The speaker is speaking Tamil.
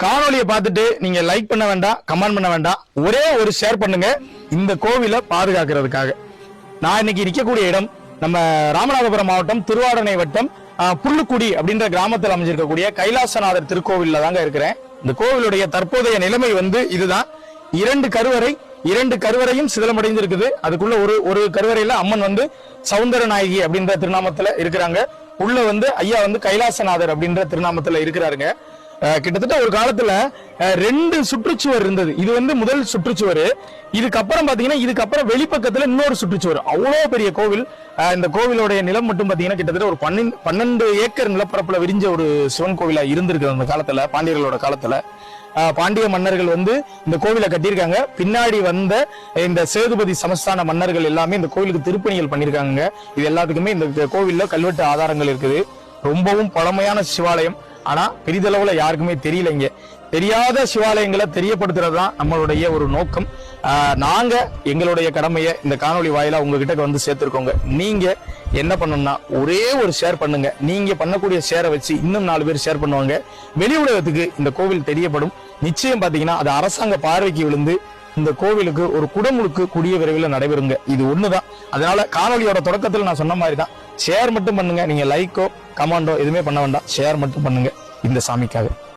காணொலியை பார்த்துட்டு நீங்க லைக் பண்ண வேண்டாம், கமெண்ட் பண்ண வேண்டாம், ஒரே ஒரு ஷேர் பண்ணுங்க இந்த கோவிலை பாதுகாக்கிறதுக்காக. நான் இன்னைக்கு நிற்கக்கூடிய இடம் நம்ம ராமநாதபுரம் மாவட்டம் திருவாடனை வட்டம் புல்லுக்குடி அப்படின்ற கிராமத்தில் அமைஞ்சிருக்கக்கூடிய கைலாசநாதர் திருக்கோவில்ல தாங்க இருக்கிறேன். இந்த கோவிலுடைய தற்போதைய நிலைமை இதுதான். இரண்டு கருவறையும் சிதலமடைந்திருக்குது. அதுக்குள்ள ஒரு கருவறையில அம்மன் சௌந்தரநாயகி அப்படின்ற திருநாமத்துல இருக்கிறாங்க. உள்ள ஐயா கைலாசநாதர் அப்படின்ற திருநாமத்துல இருக்கிறாருங்க. கிட்டத்தட்ட ஒரு காலத்துல 2 சுற்றுச்சுவர் இருந்தது. இது முதல் சுற்றுச்சுவர். இதுக்கப்புறம் பாத்தீங்கன்னா இதுக்கப்புறம் வெளிப்பக்கத்துல இன்னொரு சுற்றுச்சுவர். அவ்வளவு பெரிய கோவில். இந்த கோவிலுடைய நிலம் மட்டும் பாத்தீங்கன்னா கிட்டத்தட்ட ஒரு 12 ஏக்கர் நிலப்பரப்புல விரிஞ்ச ஒரு சிவன் கோவிலா இருந்திருக்கு அந்த காலத்துல, பாண்டியர்களோட காலத்துல. பாண்டிய மன்னர்கள் இந்த கோவிலை கட்டியிருக்காங்க. பின்னாடி வந்த இந்த சேதுபதி சமஸ்தான மன்னர்கள் எல்லாமே இந்த கோவிலுக்கு திருப்பணிகள் பண்ணிருக்காங்க. இது எல்லாத்துக்குமே இந்த கோவில்ல கல்வெட்டு ஆதாரங்கள் இருக்குது. ரொம்பவும் பழமையான சிவாலயம். ஆனா பெரிதளவுல யாருக்குமே தெரியலைங்க. தெரியாத சிவாலயங்களை தெரியப்படுத்துறதுதான் நம்மளுடைய ஒரு நோக்கம். நாங்க எங்களுடைய கடமையை இந்த காணொலி வாயிலா உங்ககிட்ட சேர்த்திருக்கோங்க. நீங்க என்ன பண்ணணும்னா ஒரே ஒரு ஷேர் பண்ணுங்க. நீங்க பண்ணக்கூடிய ஷேரை வச்சு இன்னும் 4 பேர் ஷேர் பண்ணுவாங்க. வெளி உலகத்துக்கு இந்த கோவில் தெரியப்படும். நிச்சயம் பாத்தீங்கன்னா அது அரசாங்க பார்வைக்கு விழுந்து இந்த கோவிலுக்கு ஒரு குடமுழுக்கு கூடிய விரைவில் நடைபெறுங்க. இது ஒண்ணுதான். அதனால காணொலியோட தொடக்கத்தில் நான் சொன்ன மாதிரி தான், ஷேர் மட்டும் பண்ணுங்க. நீங்க லைக்கோ கமெண்டோ எதுவுமே பண்ண வேண்டாம், ஷேர் மட்டும் பண்ணுங்க இந்த சாமிக்காக.